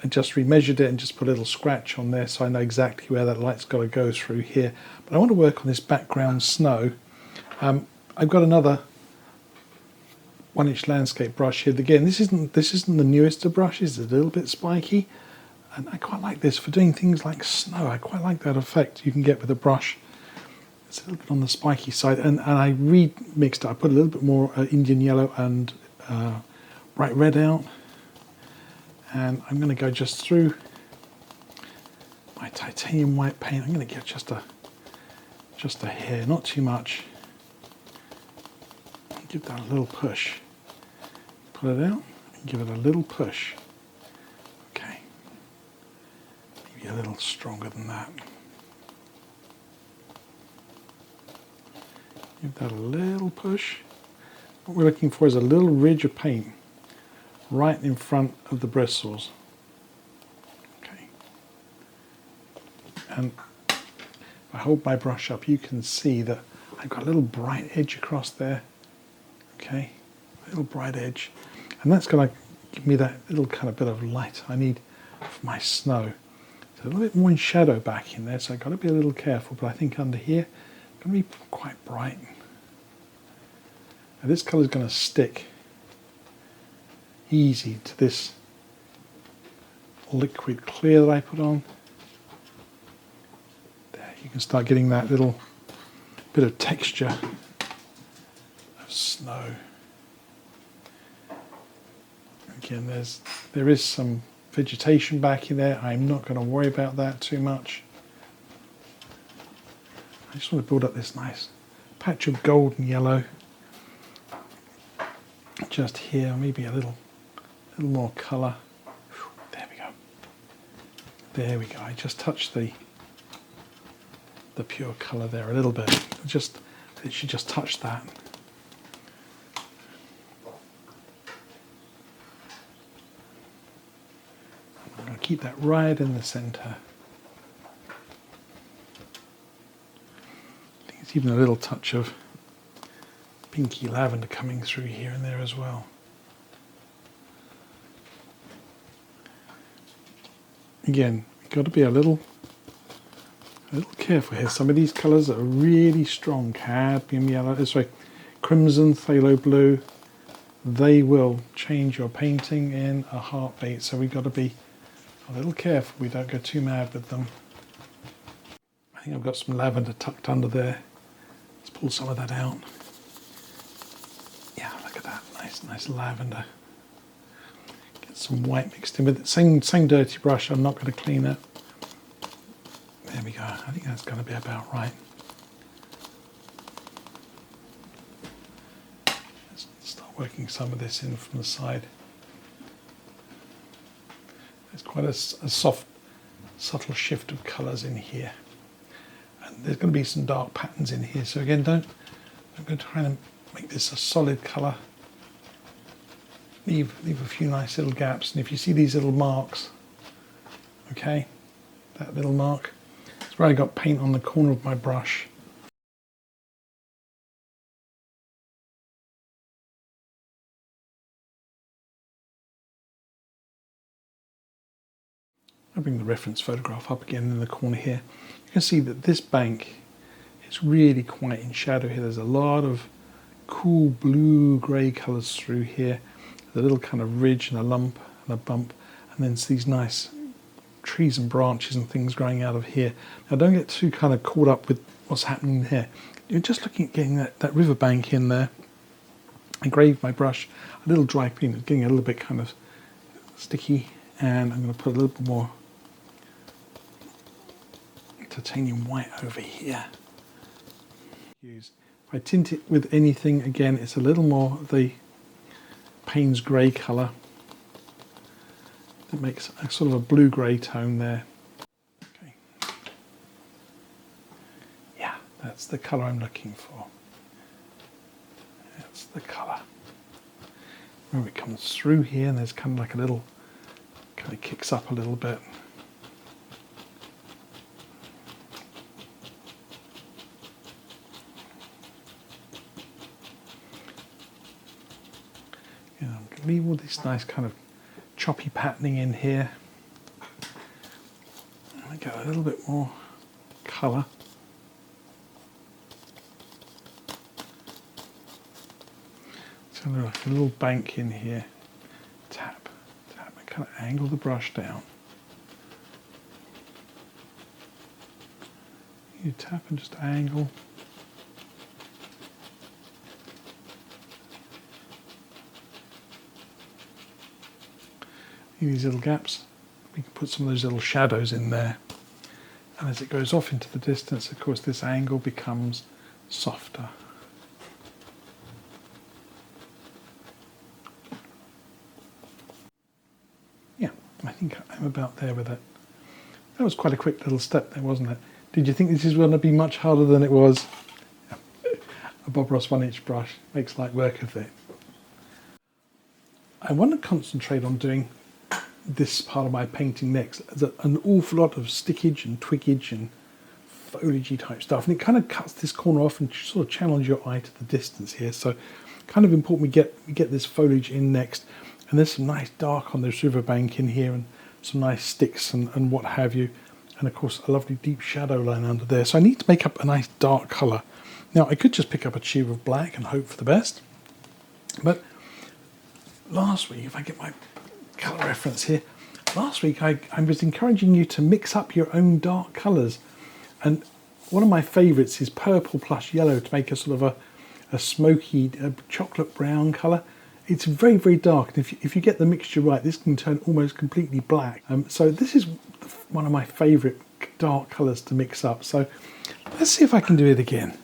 Speaker 1: just remeasured it and just put a little scratch on there, so I know exactly where that light's got to go through here. But I want to work on this background snow. I've got another 1-inch landscape brush here. Again, this isn't the newest of brushes. It's a little bit spiky, and I quite like this for doing things like snow. I quite like that effect you can get with a brush. It's a little bit on the spiky side, and I remixed it. I put a little bit more Indian yellow and bright red out, and I'm going to go just through my titanium white paint. I'm going to get just a just a hair, not too much. Give that a little push. Pull it out and give it a little push. Okay. Maybe a little stronger than that. Give that a little push. What we're looking for is a little ridge of paint right in front of the bristles. Okay. And if I hold my brush up, you can see that I've got a little bright edge across there. Okay, a little bright edge. And that's going to give me that little kind of bit of light I need for my snow. So a little bit more in shadow back in there, so I've got to be a little careful, but I think under here, it's going to be quite bright. Now this colour is going to stick easy to this liquid clear that I put on. There, you can start getting that little bit of texture of snow. Again, there is some vegetation back in there. I'm not going to worry about that too much. I just want to build up this nice patch of golden yellow just here, maybe a little more colour. There we go. There we go. I just touched the pure colour there a little bit. It should just touch that. I'm going to keep that right in the centre. I think it's even a little touch of pinky lavender coming through here and there as well. Again, you've got to be a little careful here. Some of these colours are really strong. Cadmium yellow, crimson, phthalo blue. They will change your painting in a heartbeat. So we've got to be a little careful we don't go too mad with them. I think I've got some lavender tucked under there. Let's pull some of that out. Yeah, look at that, nice lavender. Get some white mixed in with it. Same dirty brush. I'm not going to clean it. There we go. I think that's going to be about right. Let's start working some of this in from the side. There's quite a soft, subtle shift of colours in here. And there's going to be some dark patterns in here. So again, I'm going to try and make this a solid colour. Leave a few nice little gaps. And if you see these little marks, okay, that little mark, it's where I got paint on the corner of my brush. I'll bring the reference photograph up again in the corner here. You can see that this bank is really quite in shadow here. There's a lot of cool blue-grey colours through here. There's a little kind of ridge and a lump and a bump, and then these nice trees and branches and things growing out of here. Now don't get too kind of caught up with what's happening there. You're just looking at getting that river bank in there. I graved my brush a little dry clean. It's getting a little bit kind of sticky, and I'm going to put a little bit more titanium white over here. If I tint it with anything, again, it's a little more of the Payne's grey colour. That makes a sort of a blue-grey tone there. Okay. Yeah, that's the colour I'm looking for. That's the colour. Remember, it comes through here, and there's kind of like a little, kind of kicks up a little bit. Leave all this nice kind of choppy patterning in here. And I get a little bit more colour. So like a little bank in here. Tap, tap, and kind of angle the brush down. You tap and just angle. These little gaps, we can put some of those little shadows in there. And as it goes off into the distance, of course, this angle becomes softer. Yeah, I think I'm about there with it. That was quite a quick little step there, wasn't it? Did you think this is going to be much harder than it was? A Bob Ross 1-inch brush makes light work of it. I want to concentrate on doing this part of my painting next. There's an awful lot of stickage and twiggage and foliagey type stuff, and it kind of cuts this corner off and sort of channels your eye to the distance here. So kind of important we get this foliage in next. And there's some nice dark on this riverbank in here and some nice sticks and what have you. And of course a lovely deep shadow line under there. So I need to make up a nice dark colour. Now I could just pick up a tube of black and hope for the best. But last week, if I get my colour reference here, last week I was encouraging you to mix up your own dark colours. And one of my favourites is purple plus yellow to make a sort of a smoky chocolate brown colour. It's very, very dark, and if you get the mixture right, this can turn almost completely black. So this is one of my favourite dark colours to mix up. So let's see if I can do it again.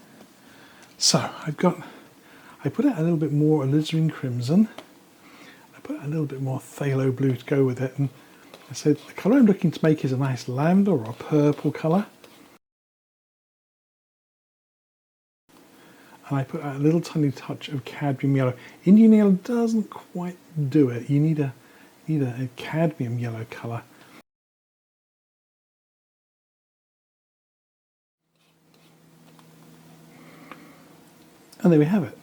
Speaker 1: So I put out a little bit more alizarin crimson. I put a little bit more phthalo blue to go with it, and I said the colour I'm looking to make is a nice lavender or a purple colour. And I put out a little tiny touch of cadmium yellow. Indian yellow doesn't quite do it. You need a cadmium yellow colour. And there we have it.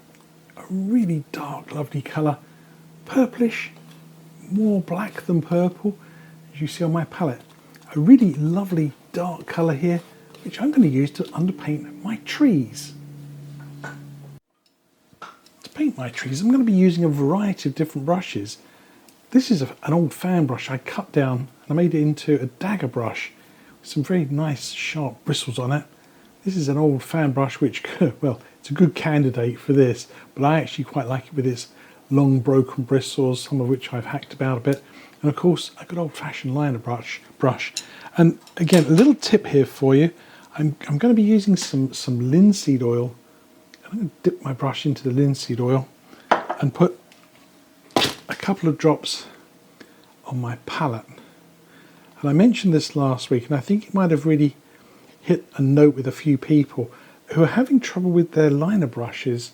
Speaker 1: A really dark, lovely colour. Purplish, more black than purple, as you see on my palette. A really lovely dark colour here, which I'm going to use to underpaint my trees. Paint my trees, I'm going to be using a variety of different brushes. This is an old fan brush I cut down and I made it into a dagger brush with some very nice sharp bristles on it. This is an old fan brush which, well, it's a good candidate for this, but I actually quite like it with its long broken bristles, some of which I've hacked about a bit. And of course a good old-fashioned liner brush. And again, a little tip here for you. I'm going to be using some linseed oil. I'm going to dip my brush into the linseed oil and put a couple of drops on my palette. And I mentioned this last week, and I think it might have really hit a note with a few people who are having trouble with their liner brushes.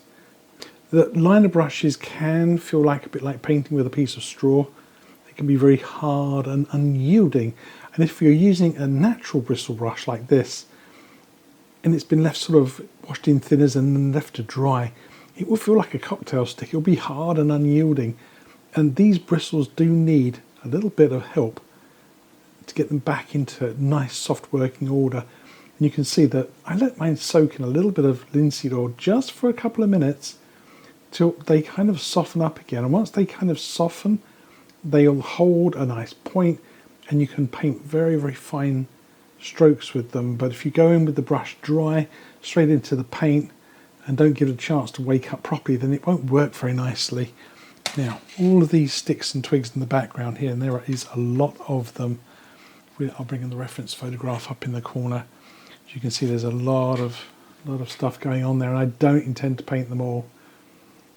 Speaker 1: The liner brushes can feel like a bit like painting with a piece of straw. They can be very hard and unyielding. And if you're using a natural bristle brush like this, and it's been left sort of washed in thinners and then left to dry, it will feel like a cocktail stick. It'll be hard and unyielding, and these bristles do need a little bit of help to get them back into nice soft working order. And you can see that I let mine soak in a little bit of linseed oil just for a couple of minutes till they kind of soften up again. And once they kind of soften, they'll hold a nice point and you can paint very, very fine strokes with them. But if you go in with the brush dry straight into the paint and don't give it a chance to wake up properly, then it won't work very nicely. Now, all of these sticks and twigs in the background here, and there is a lot of them. I'll bring in the reference photograph up in the corner. As you can see, there's a lot of stuff going on there, and I don't intend to paint them all.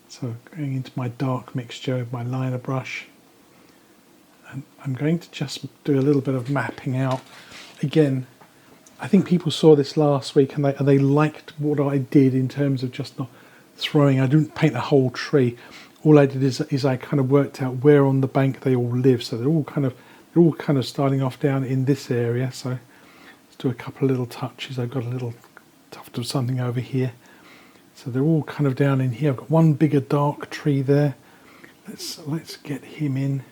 Speaker 1: So going into my dark mixture with my liner brush, and I'm going to just do a little bit of mapping out. Again, I think people saw this last week and they liked what I did in terms of just not throwing. I didn't paint the whole tree. All I did is I kind of worked out where on the bank they all live. So they're all kind of starting off down in this area. So let's do a couple of little touches. I've got a little tuft of something over here. So they're all kind of down in here. I've got one bigger dark tree there. Let's get him in.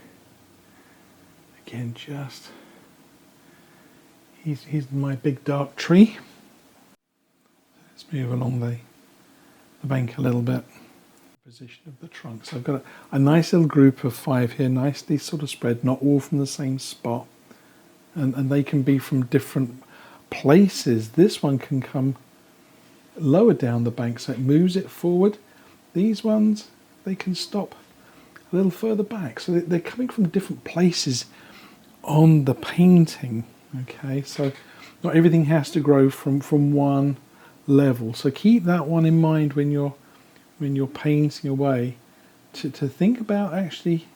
Speaker 1: Again, just he's my big dark tree. Let's move along the bank a little bit. Position of the trunk. So I've got a nice little group of 5 here, nicely sort of spread, not all from the same spot, and they can be from different places. This one can come lower down the bank, so it moves it forward. These ones, they can stop a little further back, so they're coming from different places on the painting. Okay, so Not everything has to grow from one level. So keep that one in mind when you're painting away, to think about actually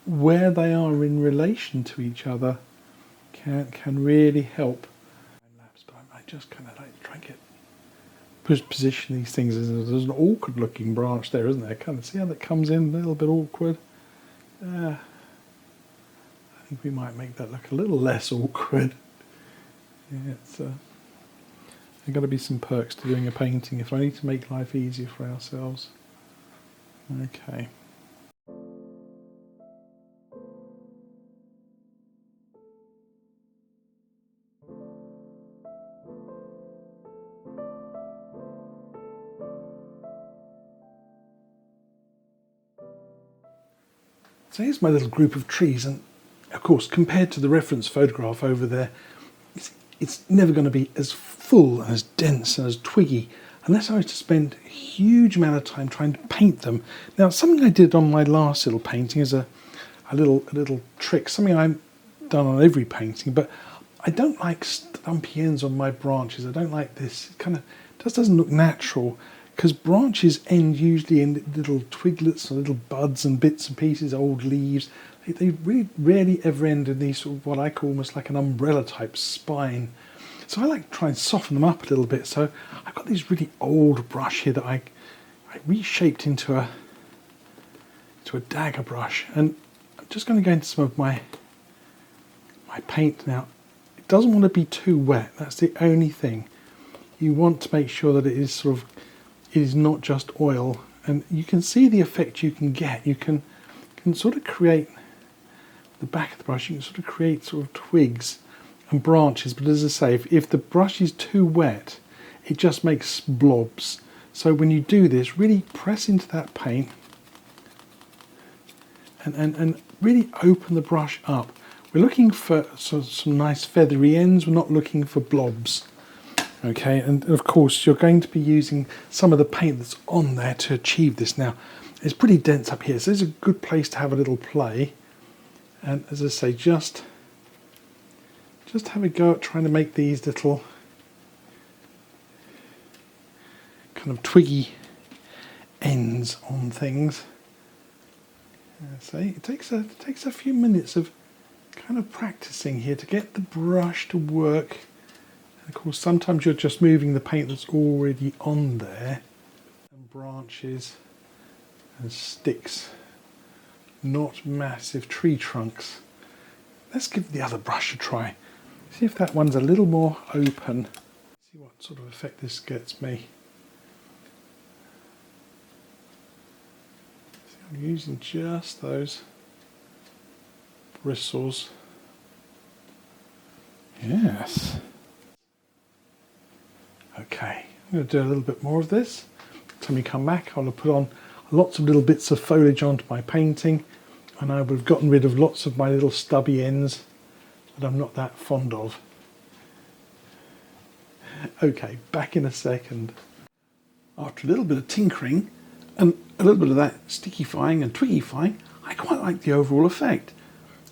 Speaker 1: where they are in relation to each other can really help. But I just kind of like to try and position these things. There's an awkward looking branch there, isn't there? Kind of see how that comes in, a little bit awkward. I think we might make that look a little less awkward. Yeah, there's got to be some perks to doing a painting if I need to make life easier for ourselves. Okay. So here's my little group of trees, and of course compared to the reference photograph over there, it's never going to be as full and as dense and as twiggy unless I was to spend a huge amount of time trying to paint them. Now, something I did on my last little painting is a little trick, something I've done on every painting, but I don't like stumpy ends on my branches. I don't like this. It kind of just doesn't look natural, because branches end usually in little twiglets or little buds and bits and pieces, old leaves. They really rarely ever end in these sort of what I call almost like an umbrella type spine. So I like to try and soften them up a little bit. So I've got this really old brush here that I reshaped into a dagger brush, and I'm just going to go into some of my paint now. It doesn't want to be too wet. That's the only thing. You want to make sure that it is not just oil, and you can see the effect you can get. You can sort of create the back of the brush. You can sort of create sort of twigs and branches, but as I say, if the brush is too wet, it just makes blobs. So when you do this, really press into that paint and really open the brush up. We're looking for some nice feathery ends. We're not looking for blobs. Okay, and of course you're going to be using some of the paint that's on there to achieve this. Now, it's pretty dense up here, so it's a good place to have a little play. And as I say, just have a go at trying to make these little kind of twiggy ends on things. So it takes a few minutes of kind of practicing here to get the brush to work. And of course, sometimes you're just moving the paint that's already on there, and branches and sticks, not massive tree trunks. Let's give the other brush a try. See if that one's a little more open. See what sort of effect this gets me. See, I'm using just those bristles. Yes. Okay, I'm going to do a little bit more of this. When we come back, I'll have put on lots of little bits of foliage onto my painting, and I would have gotten rid of lots of my little stubby ends that I'm not that fond of. Okay, back in a second. After a little bit of tinkering and a little bit of that stickifying and twiggyfying, I quite like the overall effect.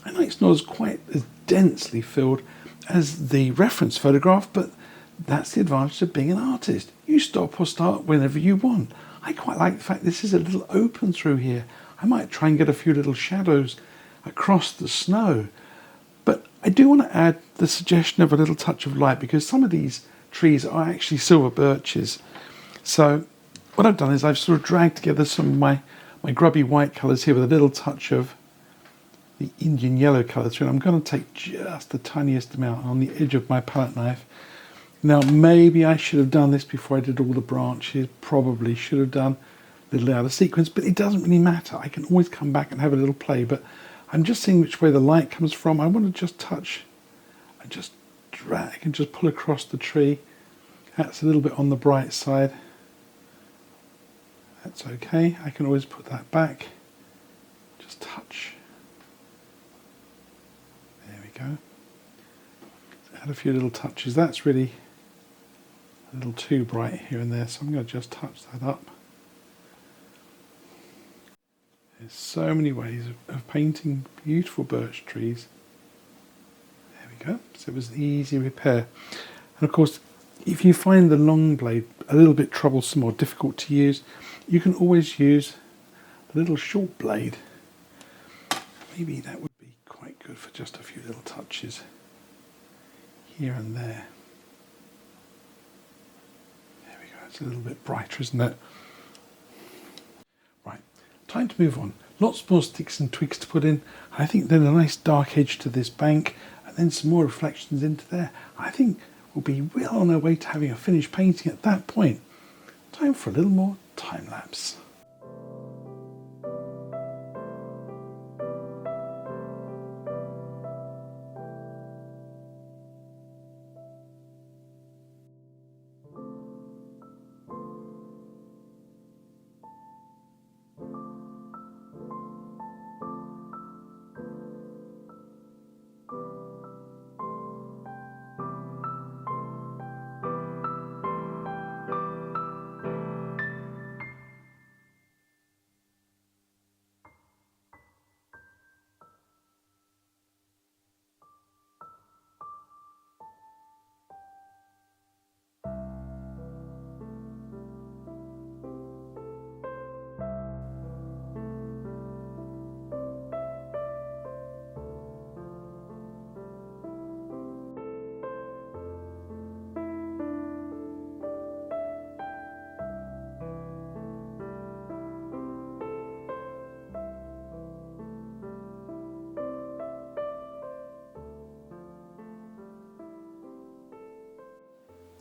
Speaker 1: I know it's not quite as densely filled as the reference photograph, but that's the advantage of being an artist. You stop or start whenever you want. I quite like the fact this is a little open through here. I might try and get a few little shadows across the snow. But I do want to add the suggestion of a little touch of light, because some of these trees are actually silver birches. So what I've done is I've sort of dragged together some of my grubby white colours here with a little touch of the Indian yellow colour through. I'm going to take just the tiniest amount on the edge of my palette knife. Now, maybe I should have done this before I did all the branches. Probably should have done a little out of sequence, but it doesn't really matter. I can always come back and have a little play, but I'm just seeing which way the light comes from. I want to just touch and just drag and just pull across the tree. That's a little bit on the bright side. That's okay. I can always put that back. Just touch. There we go. Add a few little touches. That's really a little too bright here and there, so I'm going to just touch that up. There's so many ways of painting beautiful birch trees. There we we go. So it was an easy repair. And of course, if you find the long blade a little bit troublesome or difficult to use, you can always use a little short blade. Maybe that would be quite good for just a few little touches here and there. There we go, it's a little bit brighter, isn't it? Right, time to move on. Lots more sticks and twigs to put in. I think then a nice dark edge to this bank and then some more reflections into there. I think we'll be well on our way to having a finished painting at that point. Time for a little more time lapse.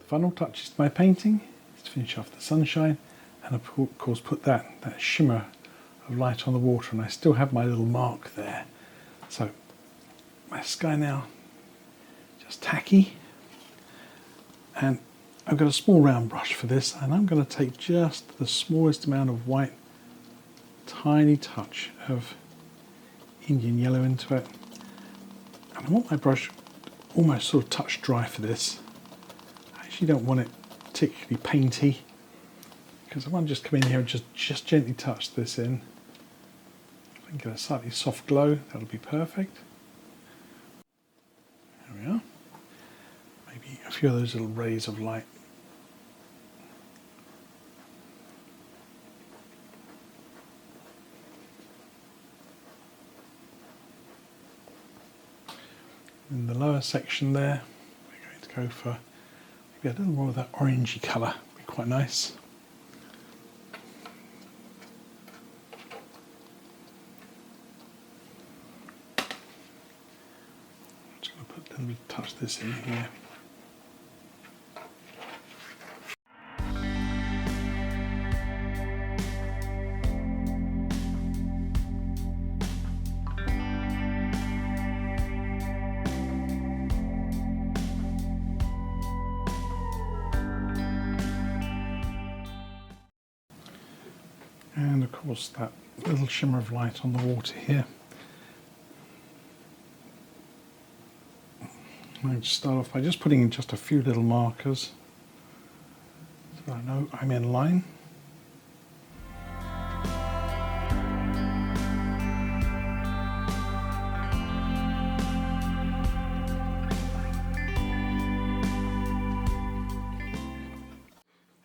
Speaker 1: Final touches to my painting is to finish off the sunshine and of course put that shimmer of light on the water, and I still have my little mark there. So my sky now just tacky, and I've got a small round brush for this, and I'm going to take just the smallest amount of white, tiny touch of Indian yellow into it, and I want my brush almost sort of touch dry for this. You don't want it particularly painty, because I want to just come in here and just gently touch this in. If I can get a slightly soft glow, that'll be perfect. There we are. Maybe a few of those little rays of light. In the lower section there, we're going to go for maybe a little more of that orangey colour, be quite nice. I'm just going to put a little touch this in here. And of course that little shimmer of light on the water here. I'm going to start off by just putting in just a few little markers so I know I'm in line.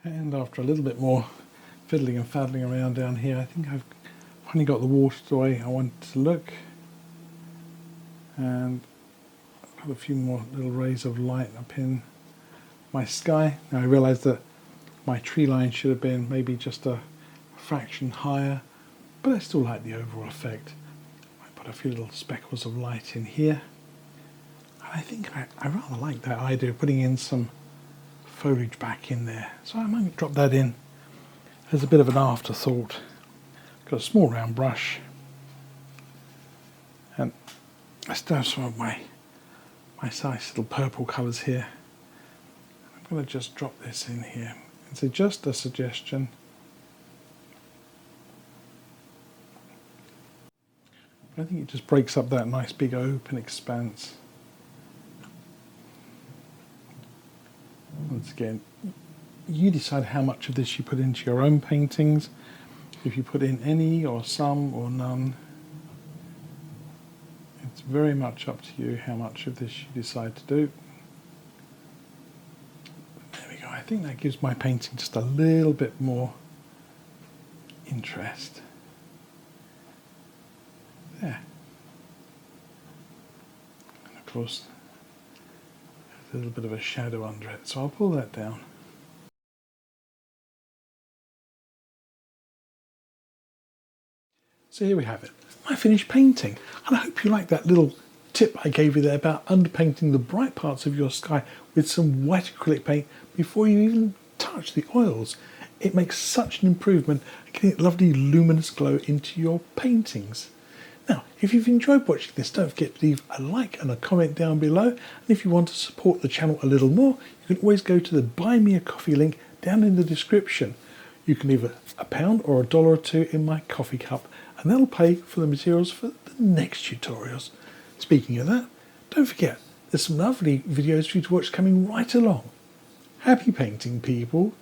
Speaker 1: And after a little bit more fiddling and faddling around down here, I think I've finally got the water the way I want it to look, and I've got a few more little rays of light up in my sky. Now I realise that my tree line should have been maybe just a fraction higher, but I still like the overall effect. I put a few little speckles of light in here, and I think I rather like that idea of putting in some foliage back in there, so I might drop that in as a bit of an afterthought. Got a small round brush, and I still have some of my nice little purple colours here. I'm going to just drop this in here. It's just a suggestion. I think it just breaks up that nice big open expanse. Once again, you decide how much of this you put into your own paintings. If you put in any or some or none, It's very much up to you how much of this you decide to do. There we go. I think that gives my painting just a little bit more interest. There. And of course, there's a little bit of a shadow under it, so I'll pull that down. So here we have it, my finished painting. And I hope you like that little tip I gave you there about underpainting the bright parts of your sky with some white acrylic paint before you even touch the oils. It makes such an improvement, getting a lovely luminous glow into your paintings. Now, if you've enjoyed watching this, don't forget to leave a like and a comment down below. And if you want to support the channel a little more, you can always go to the Buy Me a Coffee link down in the description. You can leave a pound or $1 or $2 in my coffee cup, and that'll pay for the materials for the next tutorials. Speaking of that, don't forget, there's some lovely videos for you to watch coming right along. Happy painting, people!